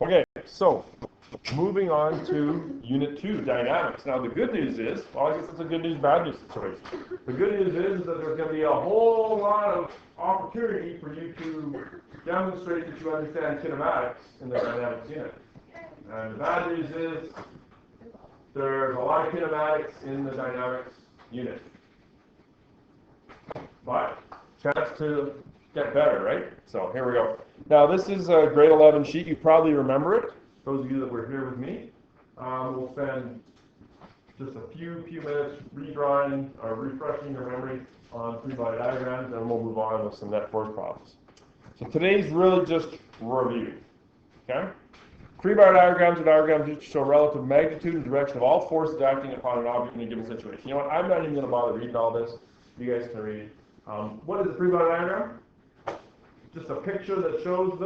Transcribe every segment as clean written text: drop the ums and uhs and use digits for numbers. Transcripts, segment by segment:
Okay, so moving on to Unit 2, Dynamics. Now the good news is, well, I guess it's a good news, bad news situation. The good news is that there's going to be a whole lot of opportunity for you to demonstrate that you understand kinematics in the Dynamics unit. And the bad news is there's a lot of kinematics in the Dynamics unit. But chance to get better, right? So here we go. Now this is a grade 11 sheet. You probably remember it. Those of you that were here with me. We'll spend just a few minutes redrawing or refreshing your memory on free-body diagrams, and we'll move on with some net force problems. So today's really just review. Okay? Free-body diagrams are diagrams which show relative magnitude and direction of all forces acting upon an object in a given situation. You know what? I'm not even going to bother reading all this. You guys can read. What is a free-body diagram? Just a picture that shows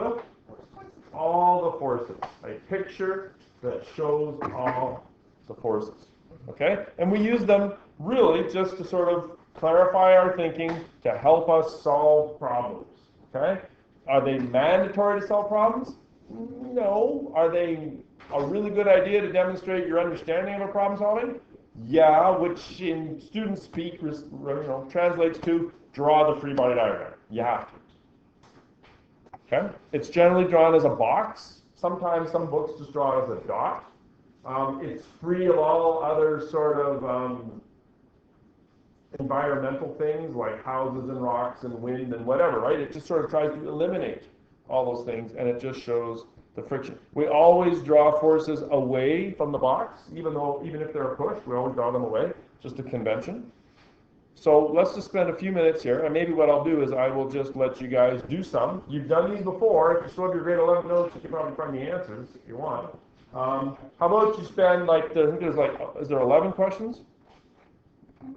all the forces. A picture that shows all the forces. Okay? And we use them really just to sort of clarify our thinking to help us solve problems. Okay? Are they mandatory to solve problems? No. Are they a really good idea to demonstrate your understanding of a problem solving? Yeah, which in student speak translates to draw the free body diagram. You have to. Okay? It's generally drawn as a box. Sometimes some books just draw it as a dot. It's free of all other sort of environmental things like houses and rocks and wind and whatever, right? It just sort of tries to eliminate all those things, and it just shows the friction. We always draw forces away from the box, even if they're pushed, we always draw them away, just a convention. So let's just spend a few minutes here, and maybe what I'll do is I will just let you guys do some. You've done these before. If you still have your grade 11 notes, you can probably find the answers if you want. How about you spend I think there's is there 11 questions?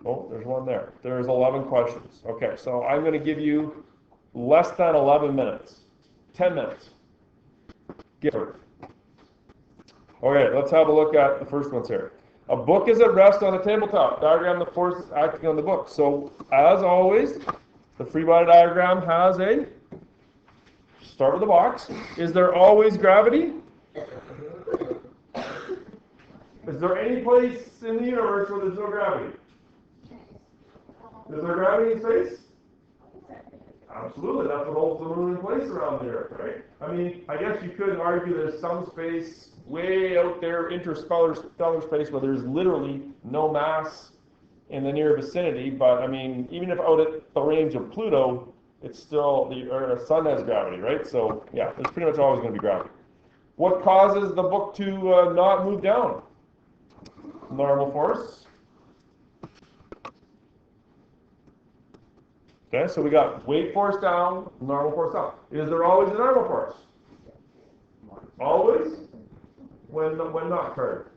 Oh, there's one there. There's 11 questions. Okay, so I'm going to give you less than 11 minutes. 10 minutes. Give it. Okay, let's have a look at the first ones here. A book is at rest on a tabletop. Diagram the forces acting on the book. So, as always, the free body diagram has a, start with the box. Is there always gravity? Is there any place in the universe where there's no gravity? Is there gravity in space? Absolutely, that's what holds the moon in place around the Earth, right? I mean, I guess you could argue there's some space way out there, interstellar space, where there's literally no mass in the near vicinity, but I mean, even if out at the range of Pluto, it's still, the sun has gravity, right? So, yeah, there's pretty much always going to be gravity. What causes the book to not move down? Normal force. Okay, so we got weight force down, normal force up. Is there always a normal force? Always? When not curved?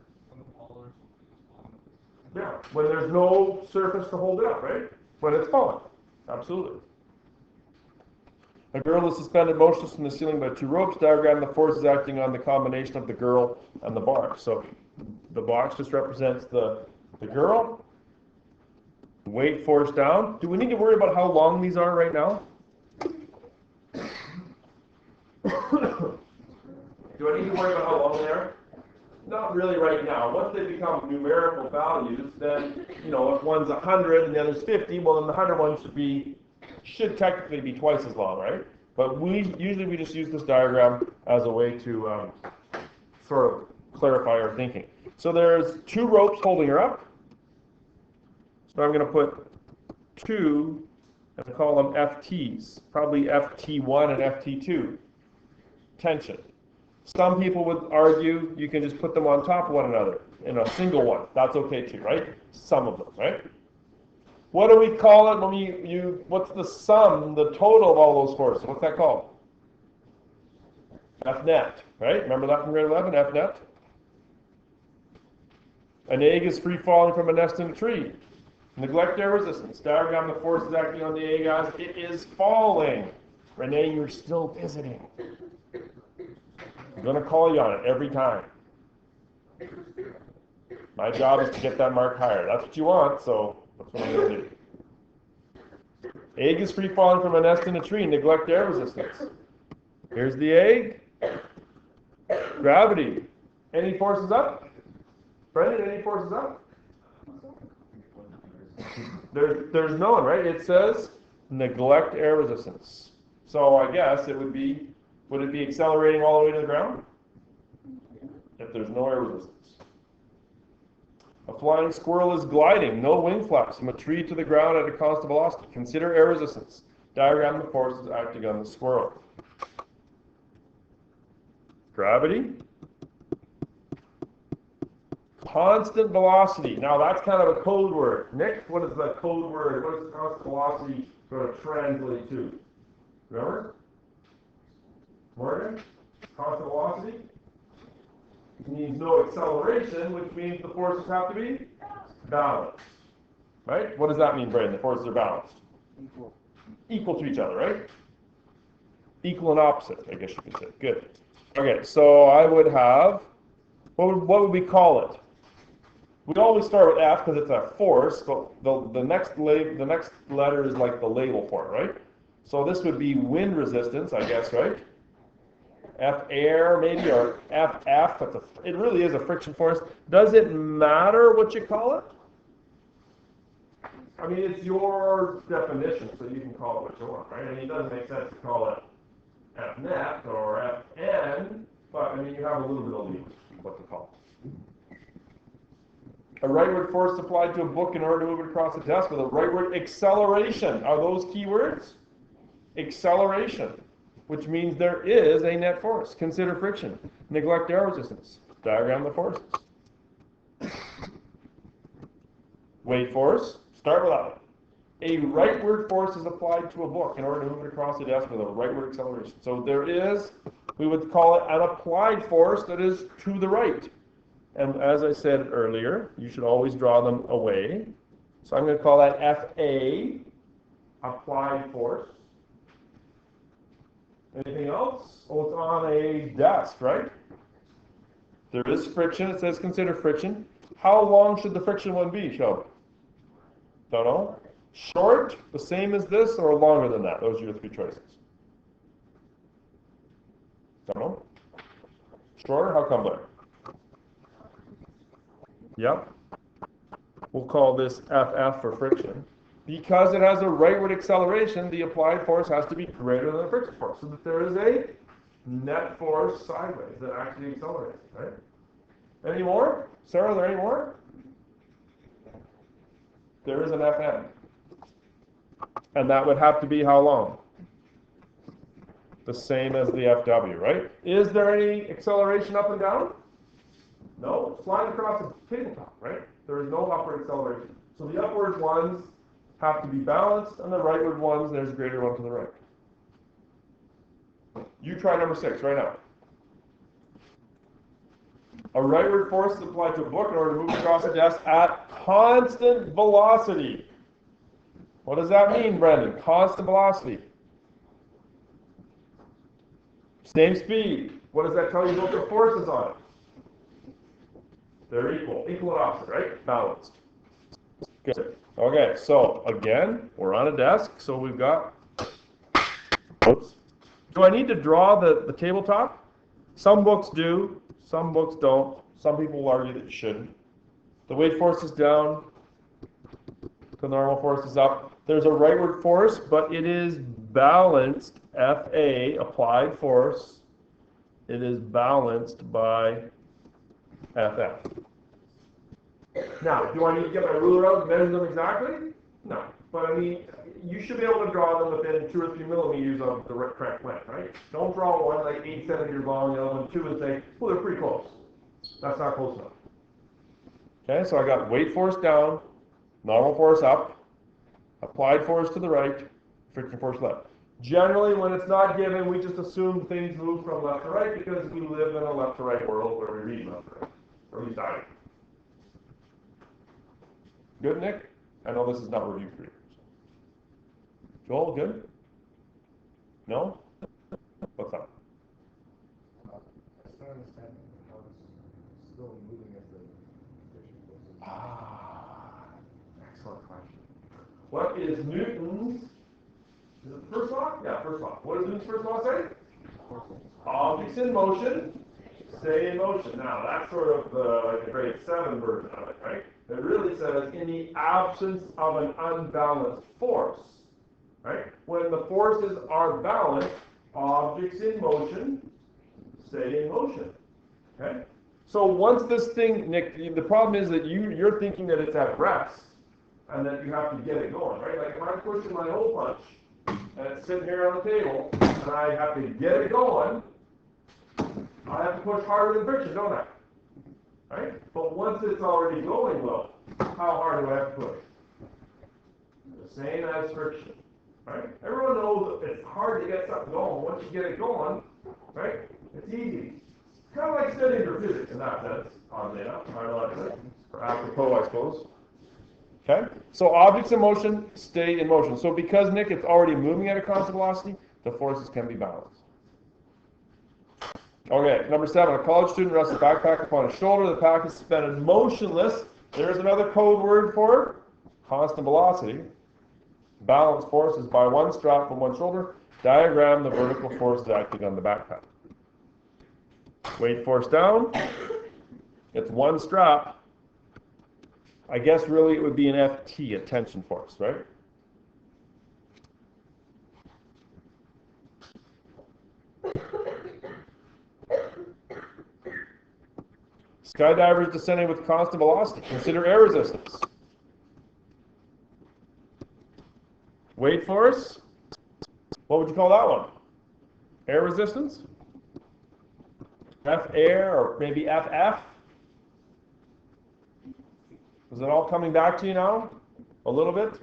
Yeah, when there's no surface to hold it up, right? When it's falling. Absolutely. A girl is suspended motionless from the ceiling by two ropes. Diagram the forces acting on the combination of the girl and the box. So the box just represents the girl. Weight force down. Do we need to worry about how long these are right now? Do I need to worry about how long they are? Not really right now. Once they become numerical values, then, if one's 100 and the other's 50, well, then the 100 one should technically be twice as long, right? But we just use this diagram as a way to sort of clarify our thinking. So there's two ropes holding her up. So I'm going to put 2 and call them FTs, probably FT1 and FT2, tension. Some people would argue you can just put them on top of one another in a single one. That's okay too, right? Some of them, right? What do we call it what's the sum, the total of all those forces? What's that called? F net, right? Remember that from grade 11, F net? An egg is free falling from a nest in a tree. Neglect air resistance. Diagram the forces acting on the egg as it is falling. Renee, you're still visiting. I'm going to call you on it every time. My job is to get that mark higher. That's what you want, so that's what I'm going to do. Egg is free falling from a nest in a tree. Neglect air resistance. Here's the egg. Gravity. Any forces up? Brendan, any forces up? There's no one, right? It says neglect air resistance. So I guess it would be accelerating all the way to the ground? If there's no air resistance. A flying squirrel is gliding, no wing flaps, from a tree to the ground at a constant velocity. Consider air resistance. Diagram the forces acting on the squirrel. Gravity. Constant velocity. Now that's kind of a code word. Nick, what is the code word? What does constant velocity sort of translate to? Remember? Morgan? Constant velocity? It means no acceleration, which means the forces have to be balanced. Right? What does that mean, Brayden? The forces are balanced? Equal to each other, right? Equal and opposite, I guess you could say. Good. Okay, so I would have, what would we call it? We always start with F because it's a force, but the next letter is like the label for it, right? So this would be wind resistance, I guess, right? F air maybe, or FF, but it really is a friction force. Does it matter what you call it? I mean, it's your definition, so you can call it what you want, right? I mean, it doesn't make sense to call it F net or Fn, but I mean, you have a little bit of leeway what to call it. A rightward force applied to a book in order to move it across the desk with a rightward acceleration. Are those key words? Acceleration, which means there is a net force. Consider friction. Neglect air resistance. Diagram the forces. Weight force. Start with that. A rightward force is applied to a book in order to move it across the desk with a rightward acceleration. So there is, we would call it an applied force that is to the right. And as I said earlier, you should always draw them away. So I'm going to call that FA, applied force. Anything else? Oh, it's on a desk, right? There is friction. It says consider friction. How long should the friction one be, Shelby? Don't know. Short, the same as this, or longer than that? Those are your three choices. Don't know. Shorter? How come, Blair? Yep. We'll call this FF for friction. Because it has a rightward acceleration, the applied force has to be greater than the friction force, so that there is a net force sideways that actually accelerates, right? Any more? Sarah, are there any more? There is an Fn. And that would have to be how long? The same as the FW, right? Is there any acceleration up and down? No, it's flying across the tabletop, right? There is no upward acceleration. So the upward ones have to be balanced, and the rightward ones, there's a greater one to the right. You try number 6 right now. A rightward force is applied to a book in order to move across the desk at constant velocity. What does that mean, Brendan? Constant velocity. Same speed. What does that tell you about the forces on it? They're equal. Equal and opposite, right? Balanced. Good. Okay, so again, we're on a desk, so we've got, oops. Do I need to draw the tabletop? Some books do, some books don't. Some people will argue that you shouldn't. The weight force is down, the normal force is up. There's a rightward force, but it is balanced, FA, applied force. It is balanced by FF. Now, do I need to get my ruler out and measure them exactly? No. But I mean, you should be able to draw them within 2 or 3 millimeters of the correct length, right? Don't draw one like 8 centimeters long, the other one 2, and say, well, they're pretty close. That's not close enough. Okay, so I got weight force down, normal force up, applied force to the right, friction force left. Generally, when it's not given, we just assume things move from left to right because we live in a left to right world where we read left to right. Or at least I do. Good, Nick? I know this is not review for you. Joel, good? No? What's up? I still understand how it's still moving as the friction force. Ah, excellent question. What is Newton's, is it first law? Yeah, first law. What does Newton's first law say? Objects in motion stay in motion. Now, that's sort of like a grade 7 version of it, right? It really says in the absence of an unbalanced force, right? When the forces are balanced, objects in motion stay in motion, okay? So once this thing, Nick, the problem is that you're thinking that it's at rest and that you have to get it going, right? Like if I'm pushing my hole punch and it's sitting here on the table and I have to get it going, I have to push harder than friction, don't I? Right? But once it's already going well, how hard do I have to push? The same as friction, right? Everyone knows that it's hard to get something going. Once you get it going, right? It's easy. Kind of like studying your physics in that sense, oddly enough. I don't like it. Or apropos, I suppose. Okay? So objects in motion stay in motion. So because, Nick, it's already moving at a constant velocity, the forces can be balanced. Okay, number 7. A college student rests a backpack upon his shoulder. The pack is suspended motionless. There's another code word for constant velocity. Balance force is by one strap from one shoulder. Diagram the vertical forces acting on the backpack. Weight force down. It's one strap. I guess really it would be an FT, a tension force, right? Skydivers descending with constant velocity. Consider air resistance. Weight force. What would you call that one? Air resistance? F air or maybe FF? Is it all coming back to you now? A little bit?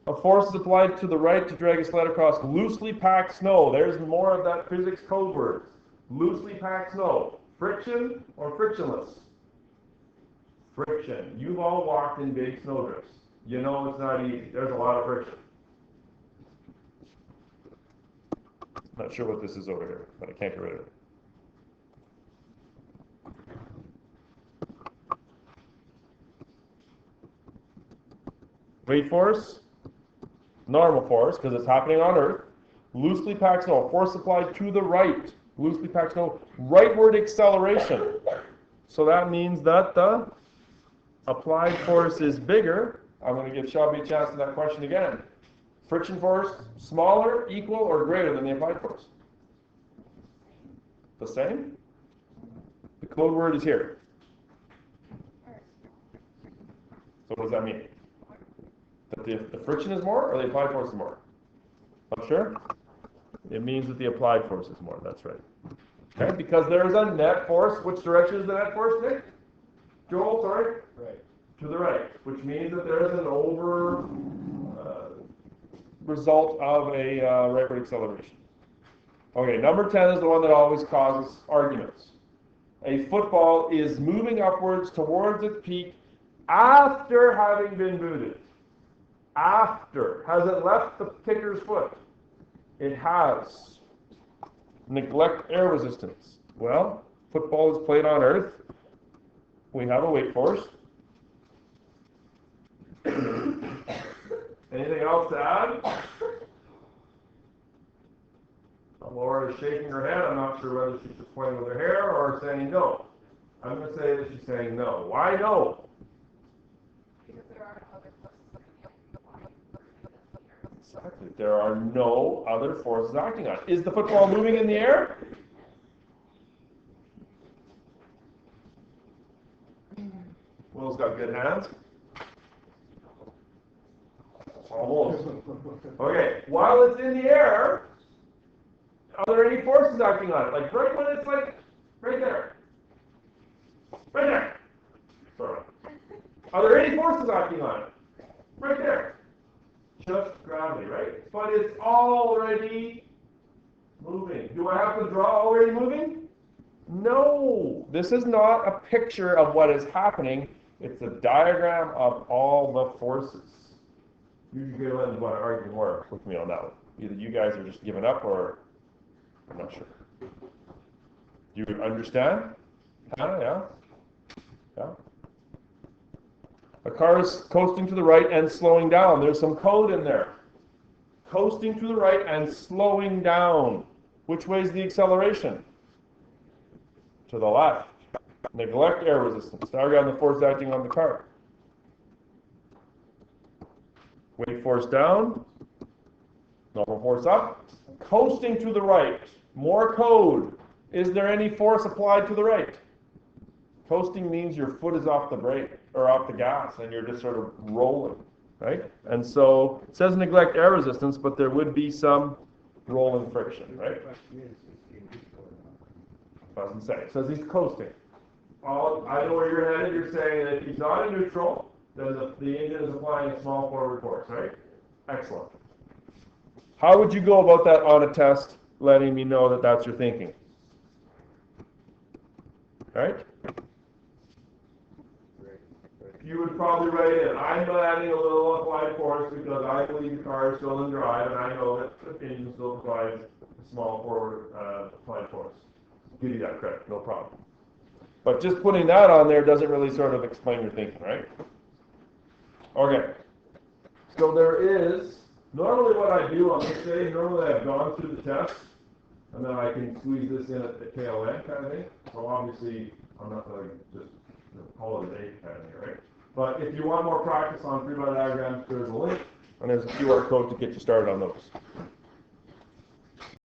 A force is applied to the right to drag a sled across loosely packed snow. There's more of that physics code word. Loosely packed snow. Friction or frictionless? Friction. You've all walked in big snowdrifts. You know it's not easy. There's a lot of friction. Not sure what this is over here, but I can't get rid of it. Weight force, normal force, because it's happening on Earth. Loosely packed snow, force applied to the right. Loosely packed snow, rightward acceleration. So that means that the applied force is bigger. I'm going to give Shelby a chance to that question again. Friction force, smaller, equal, or greater than the applied force? The same? The code word is here. So what does that mean? That the friction is more or the applied force is more? Not sure? It means that the applied force is more, that's right. Okay, because there's a net force. Which direction is the net force, Nick? Joel, sorry? Right. To the right, which means that there is an over result of a rightward acceleration. Okay, number 10 is the one that always causes arguments. A football is moving upwards towards its peak after having been booted. After. Has it left the kicker's foot? It has. Neglect air resistance. Well, football is played on Earth. We have a weight force. Anything else to add? Laura is shaking her head. I'm not sure whether she's just pointing with her hair or saying no. I'm going to say that she's saying no. Why no? Exactly. There are no other forces acting on it. Is the football moving in the air? Will's got good hands. Almost. Okay, while it's in the air, are there any forces acting on it? Like right when it's like, right there. Right there. Sorry. Are there any forces acting on it? Right there. Just gravity, right? But it's already moving. Do I have to draw already moving? No. This is not a picture of what is happening. It's a diagram of all the forces. You guys want to argue more with me on that one. Either you guys are just giving up or I'm not sure. You understand? Yeah? Yeah? A car is coasting to the right and slowing down. There's some code in there. Coasting to the right and slowing down. Which way is the acceleration? to the left. Neglect air resistance. Diagram the force acting on the car. Weight force down. Normal force up. Coasting to the right. More code. Is there any force applied to the right? Coasting means your foot is off the brake or off the gas and you're just sort of rolling, right? And so it says neglect air resistance, but there would be some rolling friction, right? Doesn't say. It says he's coasting. I know where you're headed. You're saying that if he's not in neutral, then the engine is applying a small forward force, right? Excellent. How would you go about that on a test, letting me know that that's your thinking? Right? You would probably write in, I'm adding a little applied force because I believe the car is still in drive and I know that the engine still provides a small forward applied force. Give you that credit, no problem. But just putting that on there doesn't really sort of explain your thinking, right? Okay. So there is, normally what I do on this day, normally I've gone through the test and then I can squeeze this in at the tail end kind of thing. So obviously, I'm not going to just call it a day kind of thing, right? But if you want more practice on 3-by diagrams, there's a link and there's a QR code to get you started on those.